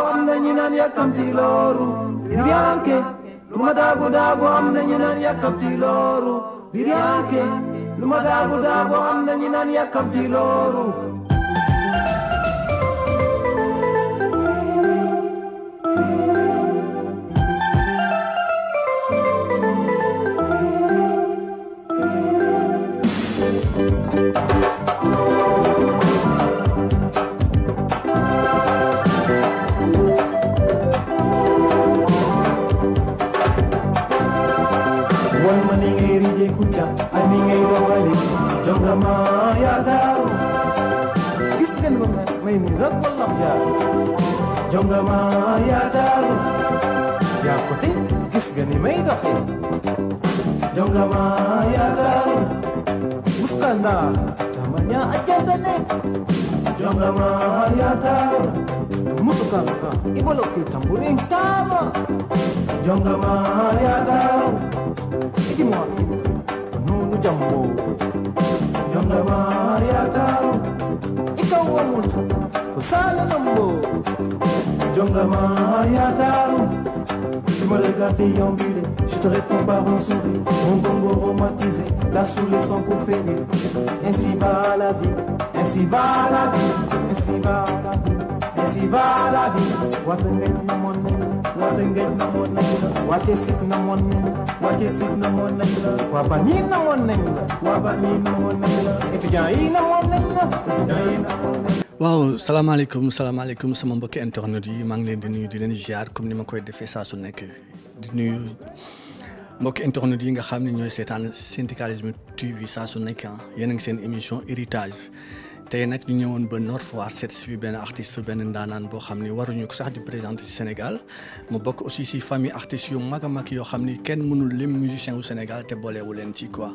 am na ñu naan yàkkamti loolu diriyanke lu ma daagu am na ñu naan yàkkamti loolu diriyanke lu ma daagu am na ñu naan yàkkamti loolu jongama ya daru gis ngeen ba may ni rek wallah jaar jongama ya daru ya ko te gis ngeen ni may doxé jongama ya daru muskanda tamanya ajanda ne jongama ya daru musukaka ibolo ki tamburin tama jongama ya daru iki mo nunu jambo jongama ya daru ikaw wamuntu kusala nambo jongama ya daru tu me regardes déambuler je te réponds par un sourire mon bongo romantisé t'as saoulé sans pour finir ainsi va la vie ainsi va la vie ainsi va la vie ainsi va la vie watengel na monne watengel na monne wache sik na monne wache sik na monne wabani na monne wabani na monne étudiant yi na monne waaw salaamaaleykum sama mbokki internet yi maa ngi leen di nuyu di leen ziar comme ni ma koy defee saa su nekk di nuyu mbokki internet yi nga xam ne ñooy seetaan Syndicalisme TV saa su nekk yéen a ngi seen émission héritage tey nag ñu ñëwoon ba Nord Foire seet si benn artiste benn ndaanaan boo xam ni waruñu ko sax di présenter ci Sénégal mu bokk aussi ci famille artistes yu mag a mag yoo xam ni kenn mënul lim musicien wu Sénégal te boolewu leen ci quoi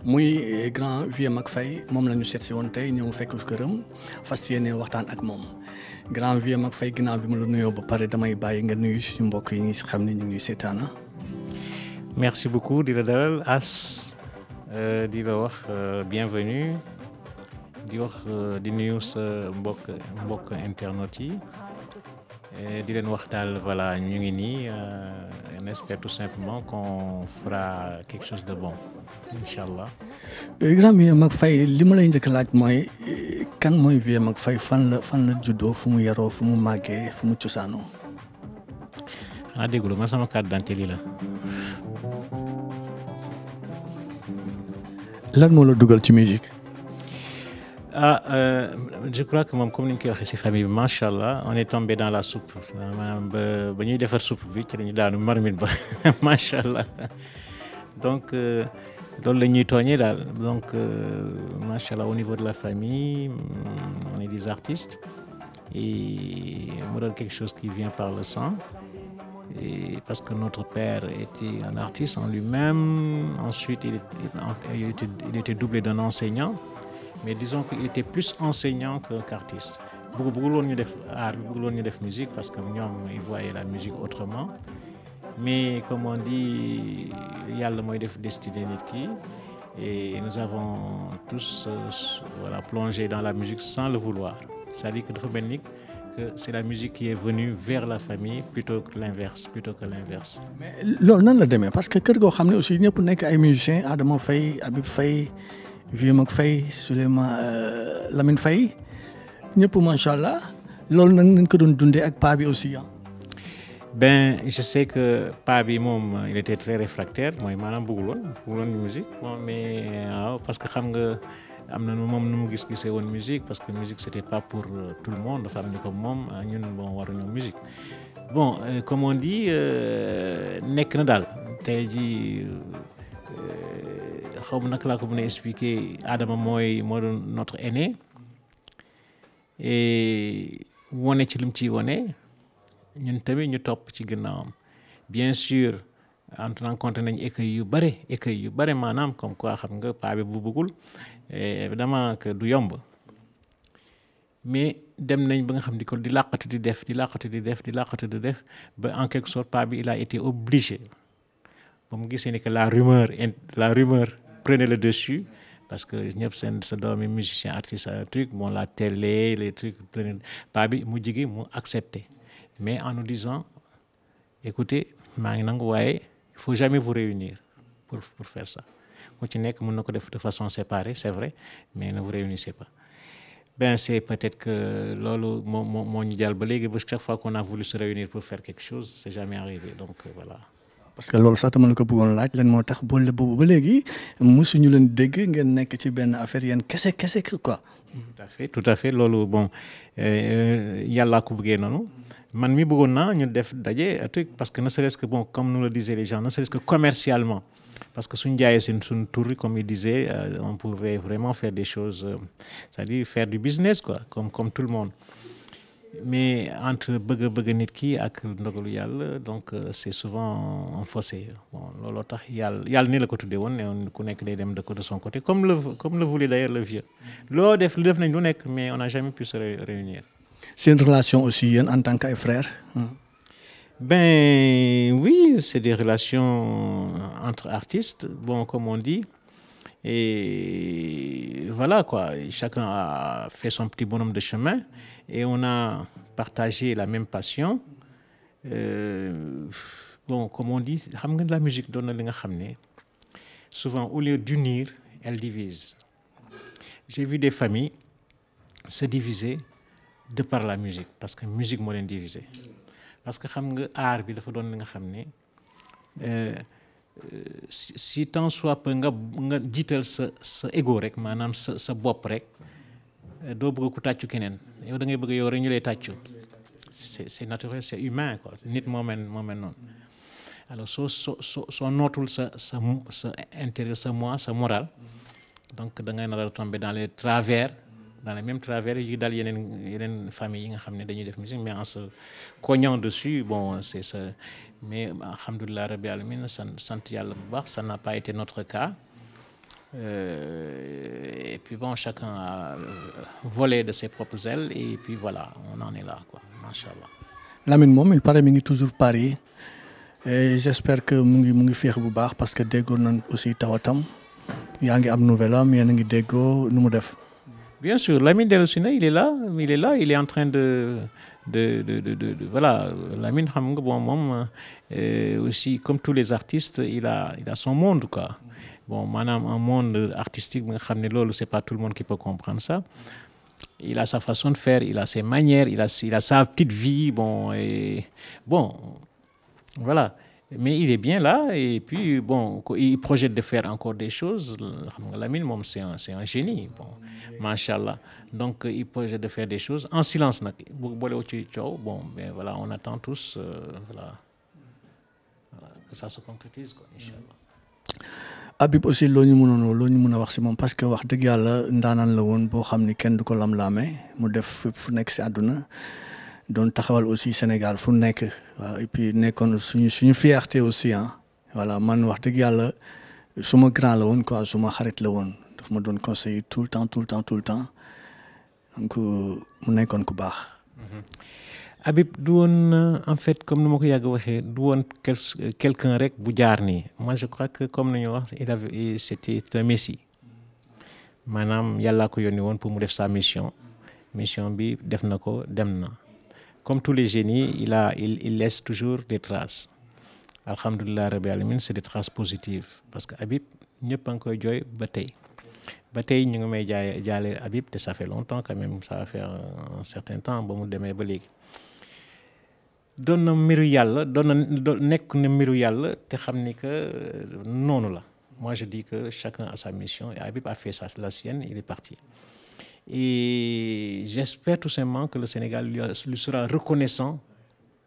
muy grand Vieux Mac Faye moom la ñu seet si woon tey ñëw fekk këram fas yéene waxtaan ak moom grand Vieux Mac Faye ginnaaw bi ma la nuyoo ba pare damay bàyyi nga nuyu suñu mbokk yi nga xam ne ñu ngi seetaan. Merci beaucoup di la dalal As di la wax bienvenue di wax di nuyu sa mbokk internet yi di leen wax daal voilà ñu ngi nii on espère tout simplement qu'on fera quelque chose de bon inchallah. grand Vieux Mac Faye li ma lay njëkk laaj mooy kan mooy Vieux Mac Faye fan la juddoo fu mu yaroo fu mu màggee fu mu cosaanoo. xanaa déggul man sama carte d'identité la. lan moo la dugal ci musique. Je crois que moom comme ni ñu koy waxee ci famille bi macha allah on est tombé dans la soupe maanaam ba ñuy defar soupe bi ci lañu daanu marmite ba macha allah donc loolu la ñuy tooñee daal donc macha allah au niveau de la famille on est des artistes et mu doon quelque chose qui vient par le sang. Et parce que notre père était un artiste en lui-même, ensuite il était doublé d'un enseignant, mais disons qu'il était plus enseignant qu'artiste. Beaucoup de def art, beaucoup de def musique parce que nous ils voyaient la musique autrement. Mais comme on dit, il y a le moyen de destiné nit ki et nous avons tous voilà plongé dans la musique sans le vouloir. C'est-à-dire que dafa mel ni c'est la musique qui est venue vers la famille plutôt que l'inverse. Mais loolu nan la demee parce que kër goo xam ne aussi ñëpp nekk ay musiciens Adama Faye Habib Faye Vieux Mac Faye Souleymane Lamine Faye ñëpp macha allah loolu nag nañ ko doon dundee ak paa bi aussi Ben je sais que paa bi moom il était très réfractaire mooy maanaam bëggul woon musique bon mais waaw parce que xam nga. am na moom nu mu gisee woon musique parce que musique c'était pas pour tout le monde dafa am ni comme moom ñun bon waruñu musique bon comme on dit nekk na daal tey jii xaw ma naka laa ko mën a expliquer Adama moo doon notre aîné et wone ci lim ciy wone ñun tamit ñu topp ci ginnaawam bien sûr rencontré nañ écueil yu bare maanaam comme quoi xam nga paa bi bu bëggul évidemment que du yomb mais dem nañ ba nga xam di làqatu di def ba en quelque sorte paa bi il a été obligé ba mu gisee ni que la rumeur prenait le dessus parce que ñëpp seen sa doomi musicien artiste truc bon la télé les trucs paa bi mu jigi mu accepté mais en nous disant écoutez maa ngi nangu waaye il faut jamais vous réunir pour faire ça ku ci nekk mën na ko def de façon séparée c'est vrai mais ne vous réunissez pas. Ben c'est peut-être que loolu moo ñu jàll ba léegi parce que chaque fois qu'on a voulu se réunir pour faire quelque chose c'est jamais arrivé donc voilà. parce que loolu sax dama la ko bëggoon laaj lan moo tax boole boobu ba léegi mosuñu leen dégg ngeen nekk ci benn affaire yéen kese quoi. tout à fait loolu bon yàllaa ko bëggee noonu man mi bëggoon naa ñu def daje truc parce que ne serait-ce que bon comme nous le disaient les gens ne serait-ce que commercialement parce que suñu jaayee suñu tur comme il disait on pouvait vraiment faire des choses c'est-à-dire faire du business quoi comme tout le monde mais entre bëgg nit ki ak ndogalu yàlla donc c'est souvent un fossé bon looloo tax yàlla ni la ko tuddee woon ne ku nekk day dem de son côté comme le voulait d'ailleurs le vieux lu def nañ lu nekk mais on n'a jamais pu se réunir. C'est une relation aussi yéen en tant que frères. Ben oui, c'est des relations entre artistes, bon comme on dit, et voilà quoi. Chacun a fait son petit bonhomme de chemin et on a partagé la même passion. Bon comme on dit, xam nga la musique doon na li nga xam ne souvent au lieu d'unir, elle divise. J'ai vu des familles se diviser de par la musique parce que musique moo leen diviser. Parce que xam nga art bi dafa doon li nga xam ne si tant soit peu nga jiital sa ego rek maanaam sa bopp rek doo bëgg ku tàccu keneen yow da ngay bëgg yow rek ñu lay tàccu c'est naturel c'est humain quoi nit moo mel noonu alors soo nootul sa intérieur sa moi sa moral donc da ngay nar a tomber dans les travers dans les mêmes travers yi dal yeneen famille yi nga xam ne dañuy def musique mais en se cognant dessus bon c'est ça mais alhamdoulilah rabbi alamin sant yàlla bu baax ça n'a pas été notre cas et puis bon chacun a volé de ses propres ailes et puis voilà on en est là quoi machallah. Lamine moom il paraît mi ngi toujours Paris et j'espère que mu ngi féex bu baax parce que déggoon nañ aussi tawatam yaa ngi am nouvelle am yéen a ngi déggoo nu mu def. Bien sûr, Lamine Delosina, il est là, il est en train de voilà, Lamine xam nga bon moom aussi comme tous les artistes, il a son monde quoi. Bon, maanaam un monde artistique bi nga xam ne loolu c'est pas tout le monde qui peut comprendre ça. Il a sa façon de faire, il a ses manières, il a sa petite vie bon et bon voilà. Mais il est bien là et puis bon il projette de faire encore des choses xam nga Lamine moom c'est un génie bon machallah donc il projette de faire des choses en silence nag bu boolewu ci coow bon ben voilà on attend tous voilà que ça se concrétise quoi inchallah. Habib aussi loo ñu mën a wax ci moom parce que wax dëgg yàlla ndaanaan la woon boo xam ni kenn du ko lam-laame mu def fu nekk ci àdduna doon taxawal aussi Sénégal fu nekk waaw et puis nekkoon suñu fierté aussi voilà man wax dëgg yàlla suma grand la woon quoi suma xarit la woon daf ma doon conseiller tout le temps donc mu nekkoon ku baax. Habib du woon en fait comme ni ma ko yàgg waxee du woon quelqu'un rek bu jaar nii moi je crois que comme nañu wax c'était un messie maanaam yàllaa ko yónni woon pour mu def sa mission bi def na ko dem na. Comme tous les génies, il laisse toujours des traces. Alhamdoulilah rabbi alamin, c'est des traces positives parce que Habib ñëpp a ngi koy jooy ba tey ñu ngi may jaale Habib te ça fait longtemps quand même ça va faire un certain temps ba mu demee ba léegi. doon na mbiru yàlla nekk na mbiru yàlla te xam ni que noonu la moi je dis que chacun a sa mission et Habib a fait la sienne il est parti. Et j'espère tout simplement que le Sénégal lui sera reconnaissant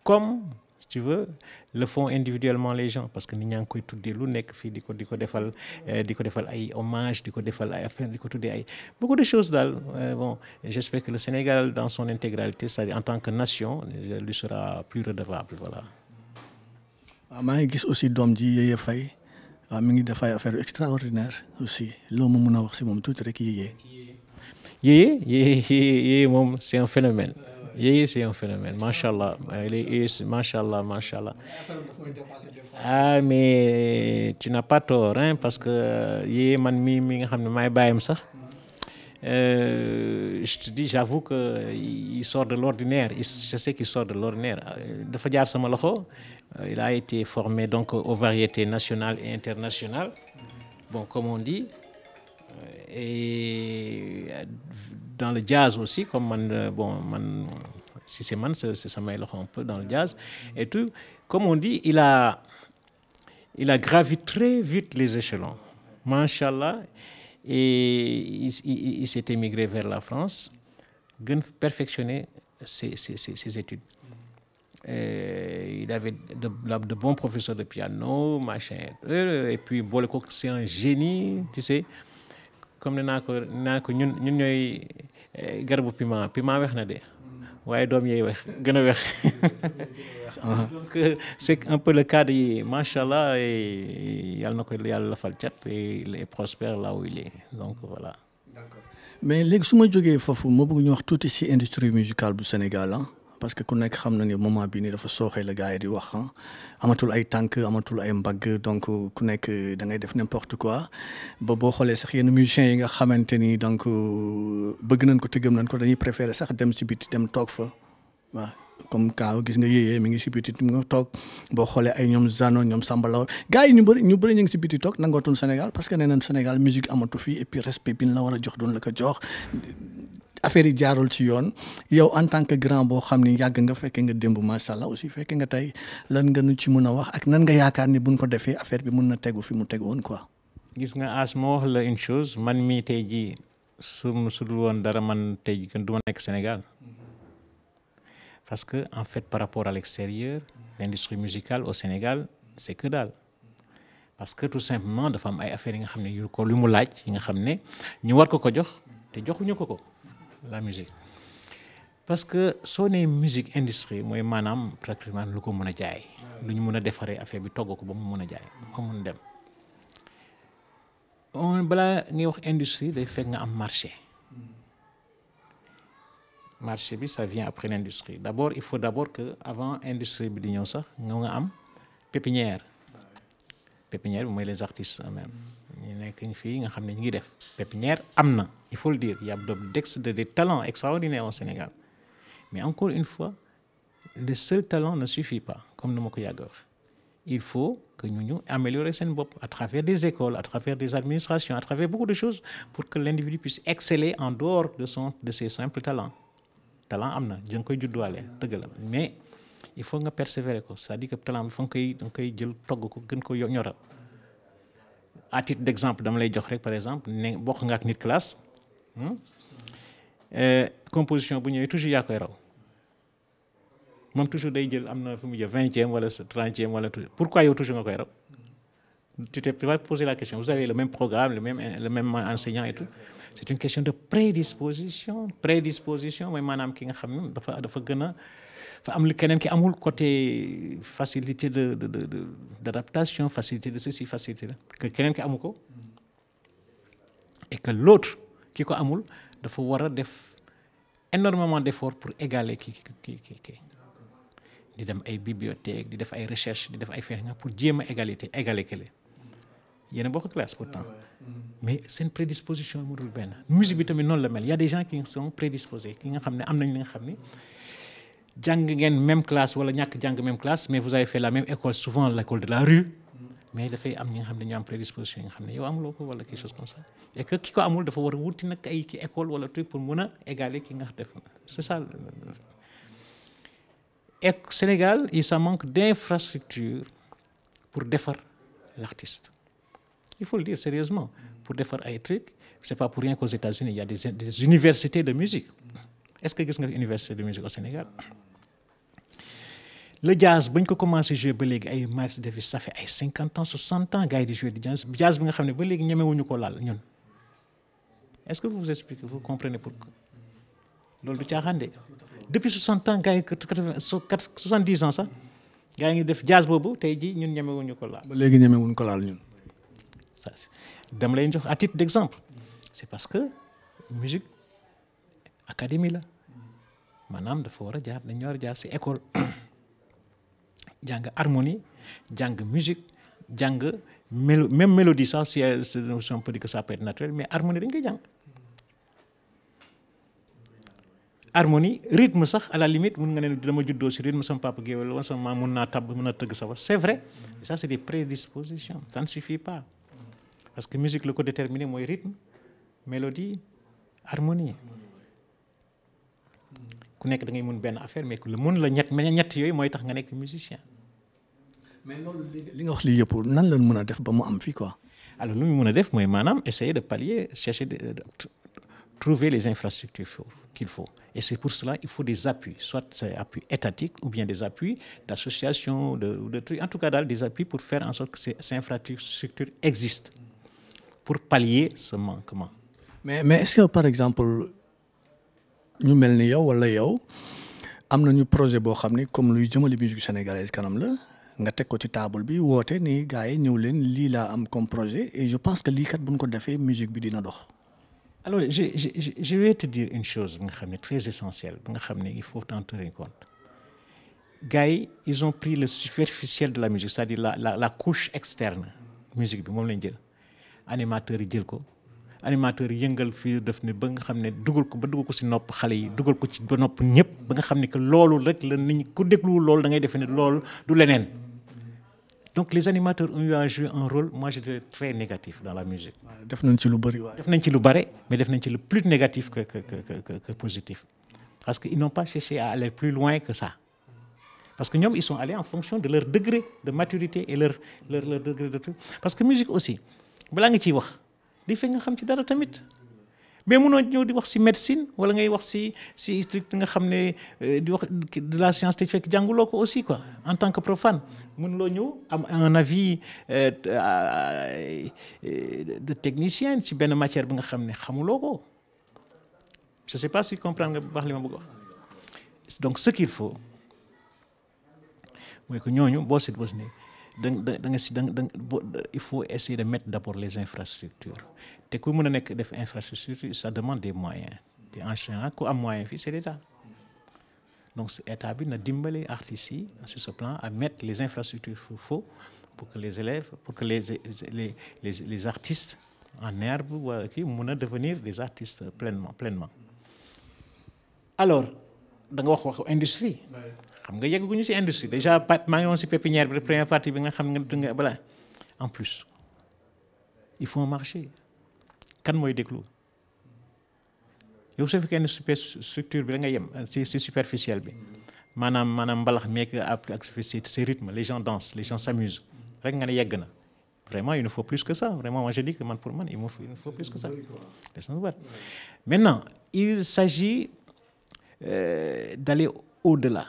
comme si tu veux le font individuellement les gens parce que nit ñaa ngi koy tuddee lu nekk fii di ko defal ay hommage di ko defal ay affaire di ko tuddee ay beaucoup de choses daal bon j'espère que le Sénégal dans son intégralité c'est-à-dire en tant que nation lui sera plus redevable voilà. waaw maa ngi gis aussi doom ji Yeye Faye waaw mi ngi def ay affaire extraordinaire aussi loo ma mën a wax si moom tuuti rek Yeye moom c'est un phénomène c'est un phénomène machallah machallah ah mais tu n'as pas tort parce que Yeye man mi nga xam ne maay bàyyam sax je te dis, j'avoue qu'il sort de l'ordinaire. Je sais qu'il sort de l'ordinaire. Dafa jaar sama loxo. Il a été formé donc aux variétés nationales et internationales. Bon, comme on dit. Et dans le jazz aussi, comme si c'est man, c'est samay loxo un peu dans le jazz. Et tout, comme on dit, il a gravi très vite les échelons. Machallah. Et il s'est émigré vers la France, perfectionner ses études. Il avait de bons professeurs de piano, machin. Et puis, c'est un génie, tu sais. Comme nous ñoy garabu piment wex na de waye doom yey wex gëna wex. Donc c'est un peu le cas de machallah, et yalla nako yalla la fal cat, et il est prospère là où il est. Donc voilà. D'accord. Mais légui suma joggé fofu mo bëgg ñu wax tuuti ci industrie musicale du Sénégal, hein? Parce que ku nekk xam na ni moment bi ni dafa sooxee la gars yi di wax, amatul ay tànk amatul ay mbagg, donc ku nekk da ngay def n'importe quoi ba boo xoolee sax yenn musiciens yi nga xamante ni donc bëgg nañ ko te gëm nañ ko dañuy préférer sax dem si biti dem toog fa waaw. Comme Kaaw gis nga yéyee mi ngi si biti mu nga toog boo xoolee ay ñoom Zano ñoom Sambalaw gars yi ñu bëri ñu ngi si biti toog nangootuñ Sénégal parce que nee nañ Sénégal musique amatu fii, et puis respect bi ñu la war a jox doon la ko jox. Affaire yi jaarul ci yoon. Yow en tant que grand boo xam ni yàgg nga fekkee nga démb macha allah aussi fekkee nga tey lan nga nu ci mën a wax ak nan nga yaakaar ni buñ ko defee affaire bi mën na tegu fi mu tegu woon quoi. Gis nga As ma wax la une chose, man mii tey jii su dul woon dara man tey jii du ma nekk Sénégal. Parce que en fait par rapport à l'extérieur, l'industrie musicale au Sénégal c'est que dalle. Parce que tout simplement dafa am ay affaires yi nga xam ne yu ko lu mu laaj yi nga xam ne ñu war ko jox te joxuñu ko la musique. Parce que soo nee musique industrie mooy maanaam pratiquement lu ko mën a jaay, lu ñu mën a defaree affaire bi togg ko ba mu mën a jaay ba mu mën dem. Balaa ngay wax industrie day fekk nga am marché. Marché bi ça vient après l'industrie. D'abord il faut d'abord que avant industrie bi di ñëw sax nga am pépinière. Pépinière bi mooy les artistes eux-mêmes. ñu nekk fii nga xam ne ñu ngi def pépinière am na, il faut le dire, il y a des talents extraordinaires au Sénégal, mais encore une fois le seul talent ne suffit pas, comme ni ma ko yàgg wax. Il faut que ñu améliorer seen bopp à travers des écoles, à travers des administrations, à travers beaucoup de choses pour que l'individu puisse exceller en dehors de ses simples talents. Talent am na da nga koy judduwaale dëgg la, mais il faut nga persévérer ko, c'est-à-dire que talent bi fa nga koy jël togg ko gën ko ñoral. À titre d'exemple dama lay jox rek par exemple ne bokk nga ak nit classe, composition bu ñëwee toujours yaa koy raw, moom toujours day jël am na fu mu jël 20e wala 30e wala tout. Pourquoi yow toujours nga koy raw? Tu t'es pas posé la question? Vous avez le même programme, le même enseignant et tout. C'est une question de prédisposition mooy maanaam ki nga xam ne dafa gën a fa am lu keneen ki amul, côté facilité d'adaptation, facilité de ceci, facilité que keneen ki amu ko, et que l'autre ki ko amul dafa war a def énormément d'efforts pour égaler ki di dem ay bibliothèque, di def ay recherche, di def ay feeñ pour jéem a égaler kële. Yéen a bokk classe pourtant, mais seen prédisposition mu dul benn. Musique bi tamit noonu la mel, il y a des gens qui sont prédisposés, ki nga xam ne am nañ li nga xam ne jàng ngeen même classe wala ñàkk jàng même classe, mais vous avez fait la même école, souvent l'école de la rue, mais dafay am ñi nga xam ne ñu am prédisposition yi nga xam ne yow amuloo ko wala quelque chose comme ça, et que ki ko amul dafa war a wuti nag ay ki école wala truc pour mën a égaler ki nga def. C'est ça. Et Sénégal il s'en manque d'infrastructures pour defar l'artiste. Il faut le dire sérieusement, pour defar ay trucs. C'est pas pour rien qu'aux États-Unis il y a des universités de musique. Est-ce que gis nga université de musique au Sénégal? Le jazz bañ ko commencé jouer ba léegi ay Miles Davis, ça fait ay 50 ans 60 ans gars yi di jouer di jazz bi nga xam ne ba léegi ñemewuñu ko laal ñun. Est-ce que vous expliquez, vous comprenez pourquoi? Loolu du caaxaan de. Depuis 60 ans gars yi 70 ans sax gars yi ngi def jazz boobu tey jii ñun ñemewuñu ko laal. ba léegi ñemewuñu ko laal ñun. Ça dama lay jox à titre d'exemple, c'est parce que musique académie la maanaam dafa war a jaar dañu war a jaar ci école jàng harmonie, jàng musique, jàng même mélodie sax si on peut dire que ça peut être naturel, mais harmonie dañ koy jàng. harmonie rythme sax à la limite mun nga ne dama juddoo si rythme sama papa géwél la woon sama maam mun naa tabb mun na tëgg sabar c'est vrai et ça c'est des prédispositions ça ne suffit pas parce que musique la ko déterminer mooy rythme mélodie harmonie ku nekk da ngay mun benn affaire mais lu mun la ñett yooyu mooy tax nga nekk musicien. mais loolu li nga wax lii yëpp nan la mën a def ba mu am fii quoi. alors lu mu mën a def mooy maanaam essayer de pallier chercher de trouver les infrastructures qu'il faut et c'est pour cela il faut des appuis soit des appuis étatiques ou bien des appuis d'associations de trucs en tout cas daal des appuis pour faire en sorte que ces infrastructures existent pour pallier ce manquement. mais est-ce que par exemple ñu mel ni yow wala yow am nañu projet boo xam ni comme luy jëmale musique sénégalaise kanam la nga teg ko ci table bi woote ni gars yi ñëw leen lii laa am comme projet et je pense que lii kat bu ñu ko defee musique bi dina dox. alors je vais te dire une chose bi nga xam ne très essentielle bi nga xam ne il faut en tenir compte gars yi ils ont pris le superficiel de la musique c'est-à-dire la couche externe musique bi moom lañ jël animateurs yi jël ko animateurs yi yëngal fii def ne ba nga xam ne dugal ko si nopp xale yi dugal ko ci ba nopp ñëpp ba nga xam ne que loolu rek la nit ñi ku dégluwul loolu da ngay defe ne loolu du leneen donc les animateurs ont eu à jouer un rôle moi je dirais très négatif dans la musique. def nañ ci lu bëri waaye. def nañ ci lu bëri mais def nañ ci le plus négatif que positif parce que ils n'ont pas cherché à aller plus loin que ça parce que ñoom ils sont allés en fonction de leur degré de maturité et leur degré de truc parce que musique aussi balaa nga ciy wax di fekk nga xam ci dara tamit mais mënoo ñëw di wax ci médecine wala ngay wax ci truc nga xam ne di wax de la science te fekk jànguloo ko aussi quoi en tant que profane mënuloo ñëw am un avis de technicien ci benn matière bi nga xam ne xamuloo ko je sais pas si comprendre nga bu baax li ma bëgg wax donc ce qu'il faut mooy que ñooñu boo seet bos ne il faut essayer de mettre d'abord les infrastructures te ku mën a nekk def infrastructure ça demande des moyens te en général ku am moyen fii c'est l'État donc état bi na dimbale artistes yi sur ce plan à mettre les infrastructures faut pour que les élèves pour que les artistes en herbe wala kii mën a devenir des artistes pleinement alors da nga wax industrie xam nga yegguñu ci industrie déjà maa ngi woon ci pépinière bi première partie bi nga xam nga balaa en plus il faut un marché kan mooy déglu yow su fekkee ne structure bi da nga yem ci superficiel bi maanaam mbalax meek ak ces rythmes les gens dansent les gens s'amusent rek nga ne yegg na vraiment il nous faut plus que ça vraiment moi je dis que pour man il nous faut plus que ça maintenant il s'agit d'aller au-delà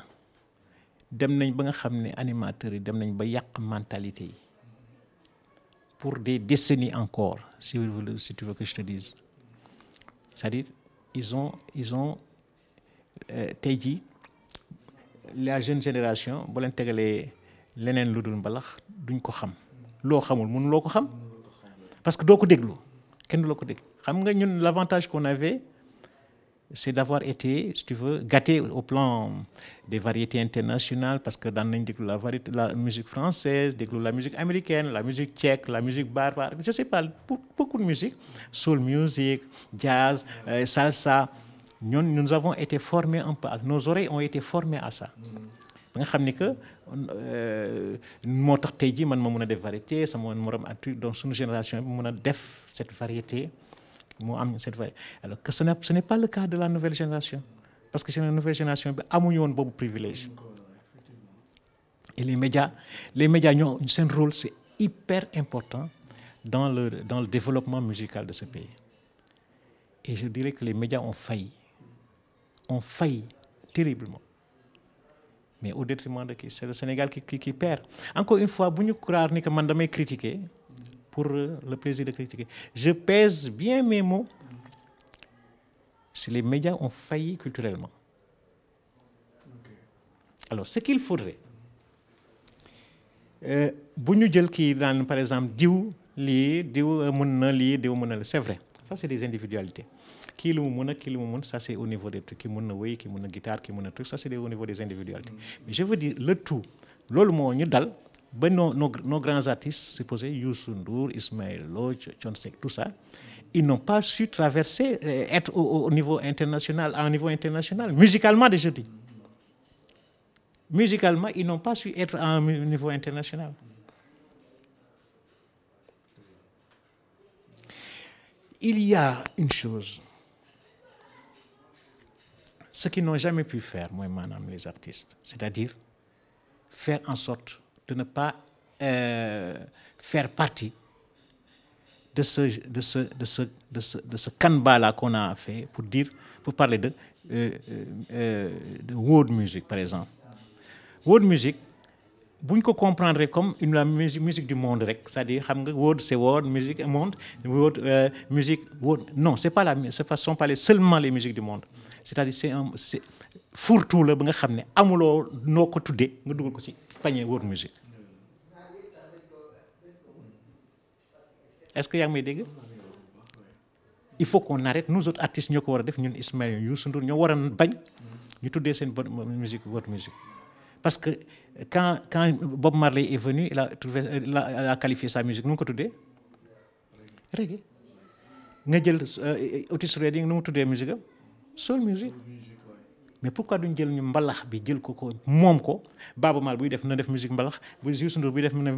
dem nañ ba nga xam ne animateurs yi dem nañ ba yàq mentalité yi pour des décennies encore si tu veux que je te dise c'est-à-dire ils ont tey jii la jeune génération boo leen tegalee leneen lu dul mbalax duñ ko xam loo xamul mënuloo ko xam parce que doo ko déglu kenn du la ko déglu xam nga ñun l'avantage qu'on avait c'est d'avoir été si tu veux gâté au plan des variétés internationales parce que daan nañ déglu la musique française déglu la musique américaine la musique tchèque la musique barbare je sais pas beaucoup de musique soul music jazz salsa nous avons été formés un peu nos oreilles ont été formées à ça ba nga xam ni que moo tax tey jii man ma mën a def variété sama morom at donc suñu génération bi mën a def cette variété moo am cette variété alors que ce n'est pas le cas de la nouvelle génération parce que c'est la nouvelle génération bi amuñu woon boobu privilège et les médias ñoo seen rôle c'est hyper important dans le développement musical de ce pays et je dirais que les médias ont failli terriblement mais au détriment de qui c'est le Sénégal qui perd encore une fois bu ñu croire ni que man damay critiquer pour le plaisir de critiquer je pèse bien mes mots si les médias ont failli culturellement alors ce qu'il faudrait bu ñu jël kii daan par exemple diw mën na la c'est vrai ça c'est des individualités kii lu mu mën ça c'est au niveau des trucs ki mën na wéy ki mën na guitare ki mën na truc ça c'est au niveau des individualités mais je veux dire le tout loolu moo ñu dal ba nos grands artistes supposés Youssou Ndour Ismaël Lo Thione Seck tout ça ils n'ont pas su traverser, être au niveau international, à un niveau international, musicalement déjà dit. Musicalement, ils n'ont pas su être à un niveau international. Il y a une chose, ce qu'ils n'ont jamais pu faire, moi, madame, les artistes, c'est-à-dire faire en sorte de ne pas faire partie de ce canevas-là qu'on a fait pour parler de world music, par exemple. World music, vous ne comprendrez comme la musique du monde, c'est-à-dire, world c'est world, musique, monde, world, musique, world. Non, ce ne sont pas seulement les musiques du monde. C'est-à-dire, c'est fourre-tout, là, nga xamné amulo noko tuddé nga duggal ko ci panier world music. Est-ce que vous m'avez il faut qu'on arrête, nous autres artistes, nous devons faire, nous, Ismaël, Youssou Ndour, nous devons faire, nous devons faire musique, world music. Parce que quand Bob Marley est venu, il a qualifié sa musique, nous devons faire reggae. Nous devons Otis Redding, nous devons faire musique, soul music. Mais pourquoi nous devons faire mbalax bi jël ko mom ko Baba Mal buy def na def musique mbalax bu Youssou Ndour buy def na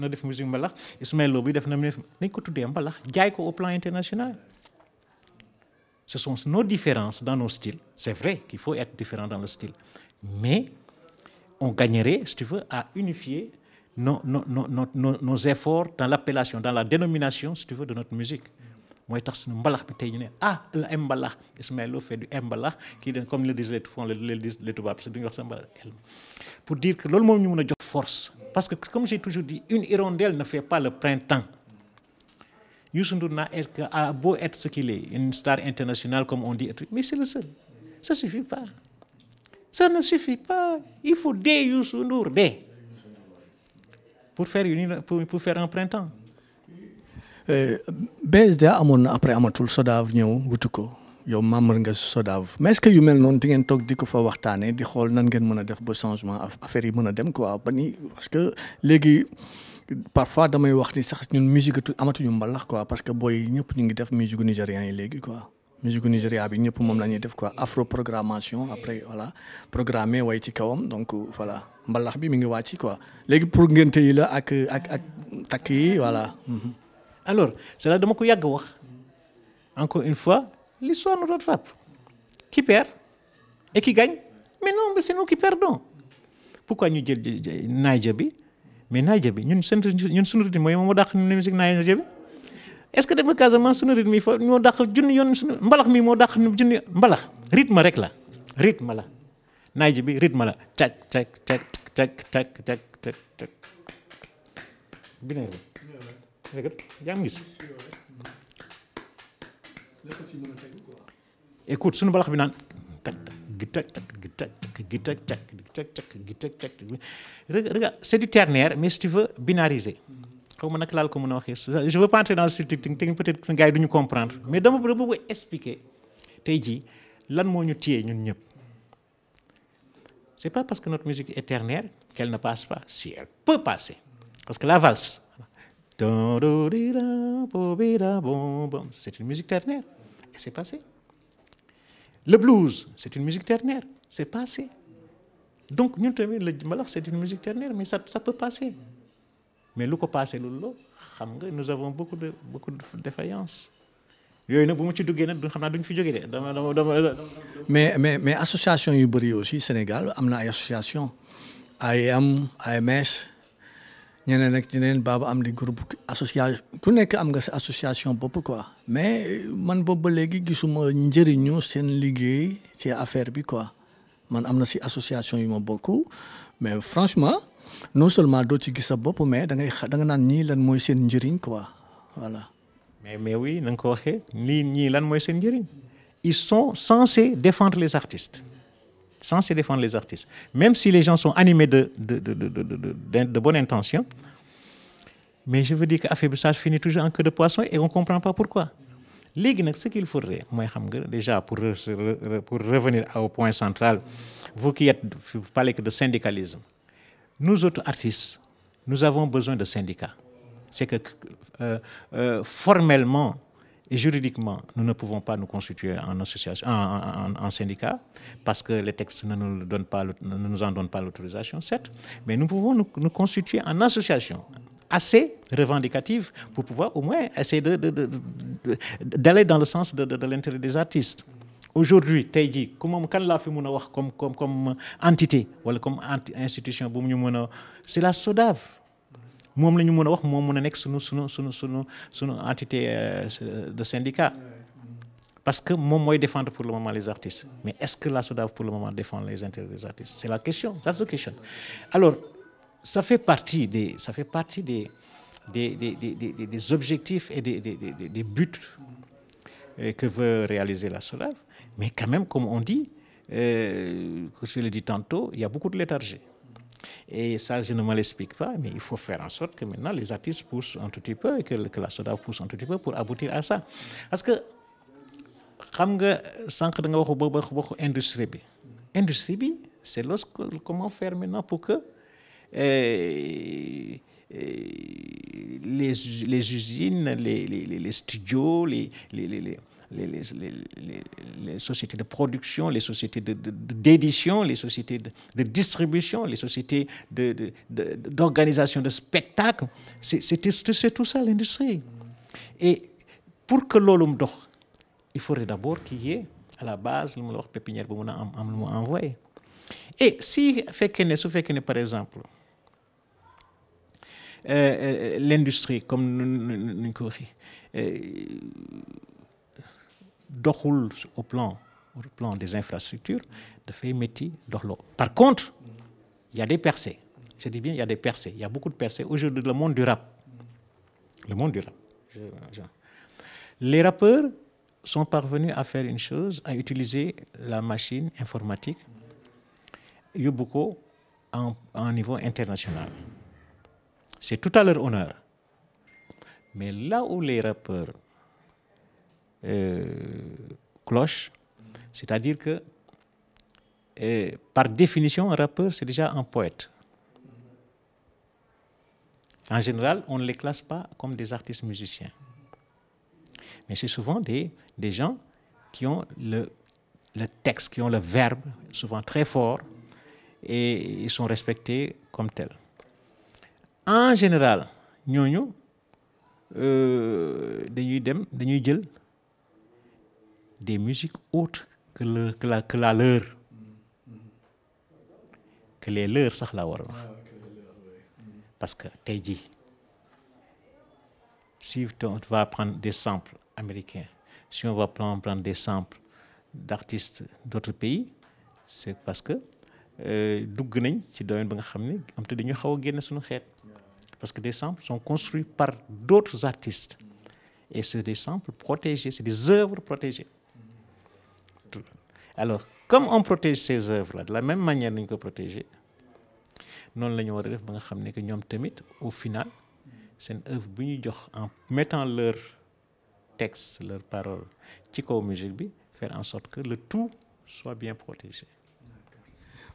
def musique mbalax Ismaël Lo buy def na def nañ ko tuddé mbalax jaay ko au plan international. Ce sont nos différences dans nos styles. C'est vrai qu'il faut être différent dans le style, mais on gagnerait, si tu veux, à unifier nos efforts dans l'appellation, dans la dénomination, si tu veux, de notre musique. Moi, tax mbalax bi tay ñu né le mbalax Ismaël Lo fait du mbalax qui comme le disent les tubaab c'est duñ wax sa mbalax pour dire que loolu moom ñu mëna jox force parce que comme j'ai toujours dit une hirondelle ne fait pas le printemps. Youssou Ndour a beau être ce qu'il est, une star internationale comme on dit, mais c'est le seul. Ça suffit pas. Ça ne suffit pas. Il faut des Youssou Ndour, des pour faire un printemps. BSDA amoon na après amatul SODAV ñëw wutu ko yow membre nga SODAV mais est-ce que yu mel noonu di ngeen toog di ko fa waxtaanee di xool nan ngeen mën a def ba changement affaire yi mën a dem quoi ba ni parce que léegi parfois damay wax ni sax ñun musique amatuñu mbalax quoi parce que booy ñëpp ñu ngi def musique nigérian yi léegi quoi musique Nigéria bi ñëpp moom la ñuy def quoi afro programmation après voilà programmé way ci kawam donc voilà mbalax bi mi ngi wàcc quoi léegi pour ngénte yi la ak takk yi voilà. Alors, c'est là dama ko yàgg wax encore une fois l'histoire nous rattrape. Qui perd et qui gagne? Mais non, mais c'est nous qui perdons. Pourquoi ñu jël Naija bi mais Naija bi ñun suñu rythme mooy moo dàq ñu musique Naija bi est-ce que dem nga Casamance suñu rythme yi fa ñoo dàq junni yoon suñu mbalax mi moo dàq junni mbalax rythme rek la rythme la Naija bi rythme la tak tak tak tak tak tak tak tak bi ne yaa ngi gis écoute suñu mbalax bi naan regarde c'est du ternaire mais si tu veux binariser xaw ma nag laal ko mën a waxee je veux pas entrer dans le style technique peut-être que gars yi duñu comprendre mais dama bëgg expliquer tey jii lan moo ñu téye ñun ñëpp c'est pas parce que notre musique est ternaire qu'elle ne passe pas si elle peut passer parce que la valse c'est une musique ternaire et c'est passé. Le blues, c'est une musique ternaire, c'est passé. Donc, le mbalax, c'est une musique ternaire, mais ça peut passer. Mais ce qui passe, nous avons beaucoup de défaillances. Mais association yu bëri aussi Sénégal am na ay association AEM AMS ñeneen ak ñeneen baaba am di groupe association ku nekk am nga sa association bopp quoi mais man boobu ba léegi gisuma njëriñu seen liggéey ci affaire bi quoi man am na si association yu ma bokk mais franchement non seulement doo ci gis sa bopp mais da nga naan ñii lan mooy seen njëriñ quoi voilà. mais oui na nga ko waxee ñii lan mooy seen njëriñ ils sont censés défendre les artistes. Censés défendre les artistes. Même si les gens sont animés de bonnes intentions, mais je veux dire qu'affaiblissage finit toujours en queue de poisson et on ne comprend pas pourquoi. Ce qu'il faudrait, moi, déjà pour revenir au point central, vous parlez que de syndicalisme. Nous autres artistes, nous avons besoin de syndicats. C'est que formellement, Et juridiquement, nous ne pouvons pas nous constituer en association, en syndicat, parce que les textes ne nous en donnent pas l'autorisation, certes, mais nous pouvons nous constituer en association assez revendicative pour pouvoir au moins essayer d'aller dans le sens de l'intérêt des artistes. Aujourd'hui, tey jii kan laa fi mën a wax comme entité wala comme institution bu ñu mën a c'est la SODAV. moom la ñu mën a wax moom mën a nekk sunu entité de syndicat parce que moom mooy défendre pour le moment les artistes mais est-ce que la SODAV pour le moment défend les intérêts des artistes? C'est la question, that's the question. Alors ça fait partie des objectifs et des buts que veut réaliser la SODAV, mais quand même comme on dit, que je l'ai dit tantôt, il y a beaucoup de léthargie. Et ça, je ne me l'explique pas, mais il faut faire en sorte que maintenant les artistes poussent un tout petit peu et que la SODAV pousse un tout petit peu pour aboutir à ça. Parce que, xam nga sànq da nga waxu industrie bi. Industrie bi, c'est comment faire maintenant pour que les usines, les studios, les sociétés de production, les sociétés d'édition, les sociétés de distribution, les sociétés d'organisation de spectacles. C'est tout ça l'industrie. Et pour que loolu mu dox, il faudrait d'abord qu'il y ait à la base lu ma la wax pépinière bu mën a am lu mu envoyé. Et su fekkee ne par exemple l'industrie comme nuñ ko waxee doxul au plan des infrastructures dafay métti doxloo. Par contre, il y a des percées. Je dis bien il y a des percées. Il y a beaucoup de percées aujourd'hui. Le monde du rap. Les rappeurs sont parvenus à faire une chose, à utiliser la machine informatique yóbbu ko à un niveau international. C'est tout à leur honneur. Mais là où les rappeurs clochent, c'est-à-dire que par définition, un rappeur, c'est déjà un poète. En général, on ne les classe pas comme des artistes musiciens. Mais c'est souvent des gens qui ont le texte, qui ont le verbe, souvent très fort, et ils sont respectés comme tels. En général, ñooñu dañuy jël des musiques autres que la leur, que les leurs sax laa war a wax. Parce que tey jii si on va prendre des samples américains, si on va prendre des samples d'artistes d'autres pays, c'est parce que dugg nañ ci domaine ba nga xam ne am te dañu xaw a génn suñu xeet. Parce que des samples sont construits par d'autres artistes. Et c'est des samples protégés, c'est des œuvres protégées. Alors, comme on protège ces œuvres-là, de la même manière que nous les protéger, nous devons faire que nous tamit, au final, c'est une œuvre en mettant leur texte, leurs paroles, ci kaw musique, faire en sorte que le tout soit bien protégé.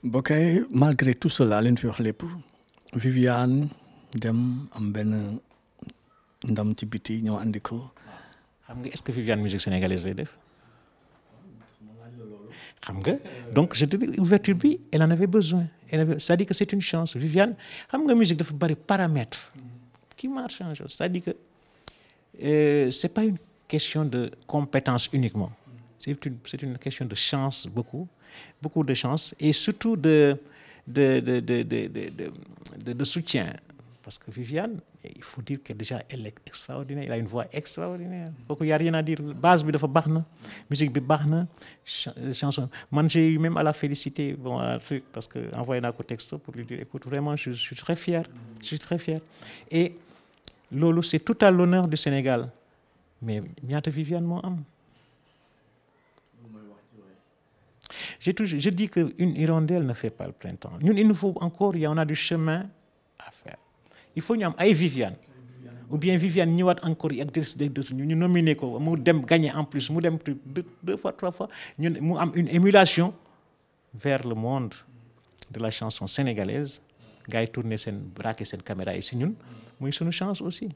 Bokay, malgré tout cela, leen fi wax lépp, Viviane dem am benn ndam ci biti ñoo andi ko. Xam nga est-ce que Viviane musique sénégalaise lay def? Xam nga donc je te dis ouverture bi elle en avait besoin. C'est-à-dire que c'est une chance. Viviane xam nga musique dafa bari paramètres qui marchent en chose. C'est-à-dire que c'est pas une question de compétence uniquement. C'est une question de chance, beaucoup de chance et surtout de soutien. Parce que Viviane, il faut dire que déjà elle est extraordinaire, elle a une voix extraordinaire. Donc il n'y a rien à dire. Base bi dafa baax na, musique bi baax na, chanson. Man j'ai eu même à la féliciter, bon, un truc, parce que envoyé naa ko texto pour lui dire, écoute, vraiment, je suis très fier. Je suis très fier. Et loolu, c'est tout à l'honneur du Sénégal. Mais ñaata Viviane moo am. Je dis qu'une hirondelle ne fait pas le printemps. Nous, il nous faut encore, on a du chemin à faire. Il faut ñu am ay Viviane ou bien Viviane ñëwaat encore ak ñu nominé ko mu dem gagner en plus mu dem deux fois trois fois ñun mu am une émulation vers le monde de la chanson sénégalaise gars yi tourner seen braquer seen caméra yi si ñun muy suñu chance aussi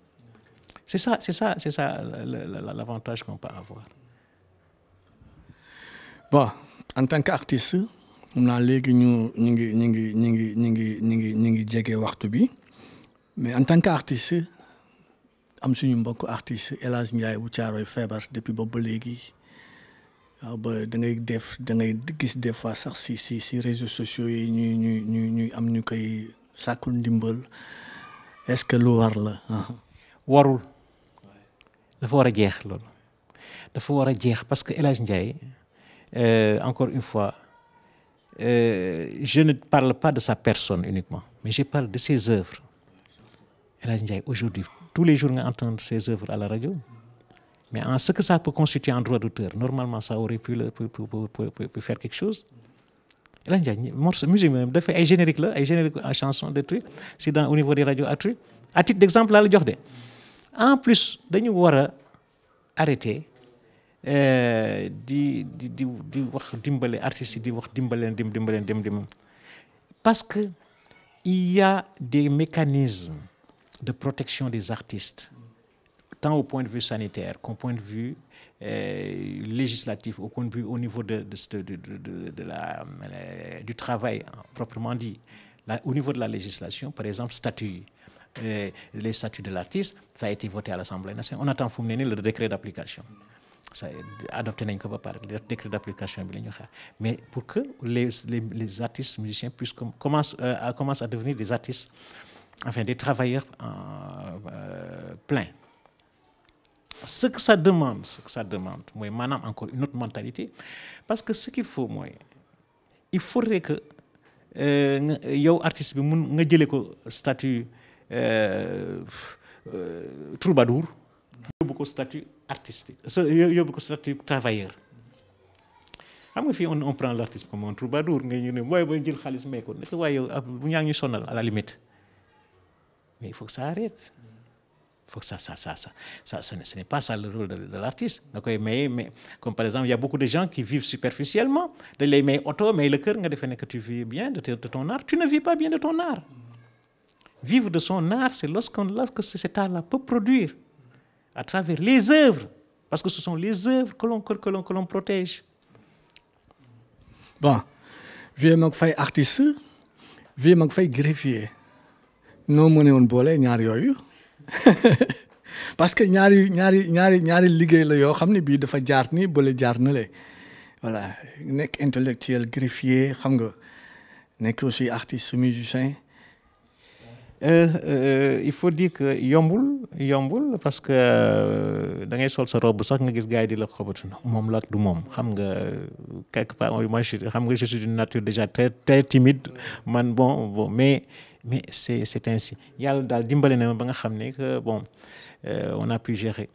C'est ça l'avantage qu'on peut avoir. Bon, en tant qu'artiste, on a léegi ñu ngi jege waxtu bi mais en tant qu'artiste am suñu mbokk artiste El Hadj Ndiaye bu Caaroy feebar depuis boobu ba léegi waaw ba da ngay gis des fois sax si réseaux sociaux yi ñuy am ñu koy sàkkul ndimbal est-ce que lu war la. warul dafa war a jeex loolu dafa war a jeex parce que El Hadj Ndiaye encore une fois je ne parle pas de sa personne uniquement mais je parle de ses œuvres. El Hadj Ndiaye aujourd'hui tous les jours nga entendre ses œuvres à la radio mais en ce que ça peut constituer en droit d'auteur normalement ça aurait pu faire quelque chose. El Hadj Ndiaye morceau musique même dafay ay générique la ay générique en chanson de trucs si au niveau des radios à trucs à titre d'exemple laa la jox de en plus dañu war a arrêter di wax dimbale artistes yi di wax dimbaleen dim parce que il y a des mécanismes de protection des artistes tant au point de vue sanitaire qu'au point de vue législatif, au point de vue au niveau du travail proprement dit. Au niveau de la législation, par exemple, les statuts de l'artiste, ça a été voté à l'Assemblée nationale. On attend le décret d'application. Ça adopté le décret d'application. Mais pour que les artistes musiciens puissent commencent à devenir des artistes, enfin des travailleurs pleins. Ce que ça demande, moi, maintenant encore une autre mentalité, parce que ce qu'il faut, moi, il faudrait que yow artiste bi mun nga jëlee ko statut troubadour yóbbu ko statut artistique yóbbu ko statut travailleur. Xam nga fii on prend l'artiste comme un troubadour nga ñu ne mooy ba jël xaalis may ko nekk waaye yow bu ñaa ngi sonal à la limite mais il faut que ça arrête. Il faut que ce n'est pas ça le rôle de l'artiste. Mais comme par exemple, il y a beaucoup de gens qui vivent superficiellement. De les mais auto, mais le cœur, que tu vis bien de ton art. Tu ne vis pas bien de ton art. Vivre de son art, c'est lorsque cet art-là peut produire à travers les œuvres. Parce que ce sont les œuvres que l'on protège. Bon, vieux mag fay artiste, vieux mag fay greffier. Non mëne won bolé ñaar yoyu. Parce que ñaari liggéey la yoo xam ne bii dafa jaar ni bële jaar na le voilà nekk intellectuel greffier xam nga nekk aussi artiste musicien. Il faut dire que yombul parce que da ngay sol sa robe sax nga gis gars yi di la xobatu moom la ak du moom xam nga quelque part moi je suis d'une nature déjà très timide man bon mais c'est ainsi yàlla daal dimbale na ma ba nga xam ne que bon on a pu gérer.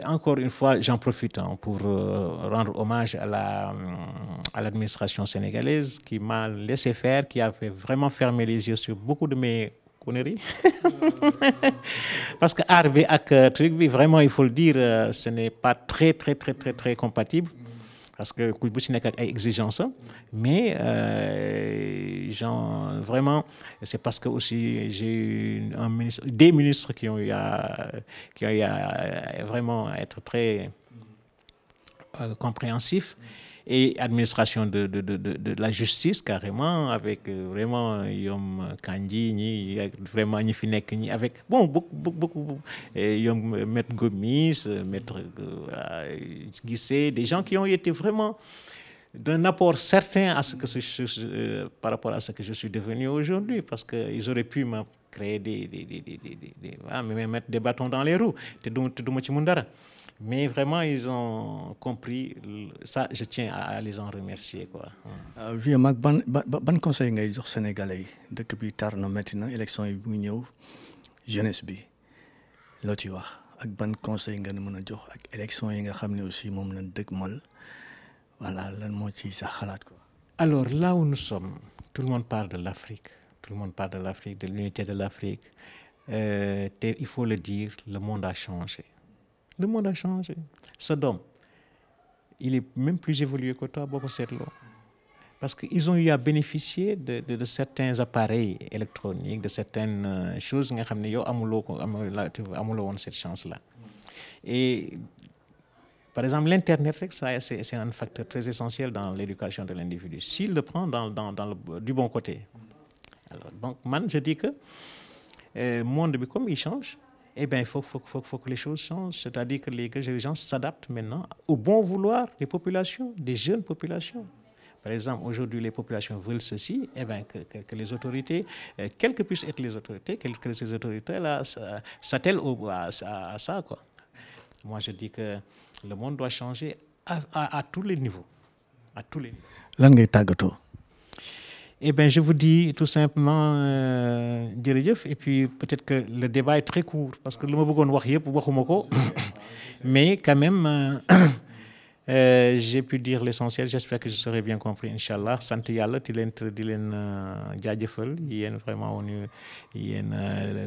Encore une fois j'en profite pour rendre hommage à l'administration sénégalaise qui m'a laissé faire, qui a fait vraiment fermer les yeux sur beaucoup de mes conneries. Parce que art bi ak truc bi vraiment il faut le dire ce n'est pas très compatible. Parce que bu ci nekk ak ay exigences mais vraiment c'est parce que aussi j'ai eu des ministres qui ont eu à vraiment être très compréhensifs et administration de la justice carrément avec vraiment Yom Kandji ñi vraiment ñi fi nekk ñi avec bon beaucoup Yom Maître Gomis Maître Guissé, des gens qui ont été vraiment d'un apport certain à ce que par rapport à ce que je suis devenu aujourd'hui parce que ils auraient pu me créer me mettre des bâtons dans les roues te duma ci mun dara. Mais vraiment, ils ont compris. Ça, je tiens à les en remercier, quoi. Vieux mag ban conseil ngay jox Sénégalais yi dëkk bi tar na métti na élection yi bu ñëw jeunesse bi loo ci wax ak ban conseil nga mën a jox ak élection yi nga xam ne aussi moom lañ dëgmal voilà lan moo ci sa xalaat quoi. Alors là où nous sommes, tout le monde parle de l'Afrique, de l'unité de l'Afrique. Il faut le dire, le monde a changé. Le monde a changé. Sodome, il est même plus évolué que toi, beaucoup c'est là. parce qu'ils ont eu à bénéficier de certains appareils électroniques, de certaines choses nga xam ne yow amuloo woon cette chance-là. Et par exemple, l'Internet, c'est un facteur très essentiel dans l'éducation de l'individu, s'il le prend du bon côté. Alors, donc, je dis que le monde, comme il change, eh bien, il faut que les choses changent. C'est-à-dire que les gens s'adaptent maintenant au bon vouloir des populations, des jeunes populations. Par exemple, aujourd'hui, les populations veulent ceci, eh bien, que les autorités, quelles que puissent être les autorités, que ces autorités-là s'attellent à ça, quoi. Moi, je dis que le monde doit changer à tous les niveaux. À tous les niveaux. Lan ngay tàggatoo. Eh bien, je vous dis tout simplement, jërëjëf, et puis peut-être que le débat est très court, parce que le ma bëggoon wax yëpp waxuma ko, mais quand même, j'ai pu dire l'essentiel. J'espère que je serai bien compris, Inch'Allah. Sant Yàlla di leen jaajëfal yéen vraiment yéen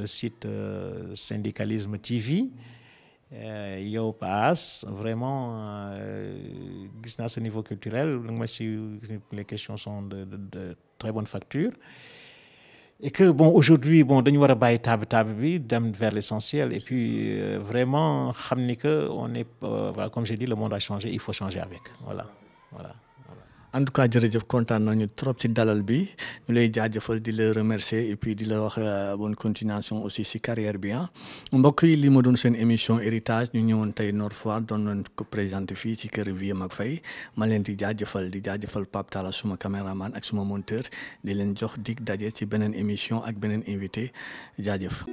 le site Syndicalisme TV. Yow Paas vraiment gis naa ce niveau culturel les questions sont de très bonne facture et que bon aujourd'hui dañu war a bàyyi table bi dem vers l'essentiel et puis vraiment xam ni que on est voilà, comme j'ai dit, le monde a changé, il faut changer avec, voilà. En tout cas jërëjëf kontaan nañu trop ci dalal bi ñu lay jaajëfal di la remercier et puis di la wax bonne continuation aussi ci carrière bi mbokk yi li ma doon seen émission héritage ñu ñëwoon tey Nord Foire doon nañ ko présenté fii ci kër Vieux Mac Faye ma leen di jaajëfal Pape Talla suma caméraman ak suma monteur di leen jox dig daje ci beneen émission ak beneen invité jaajëf.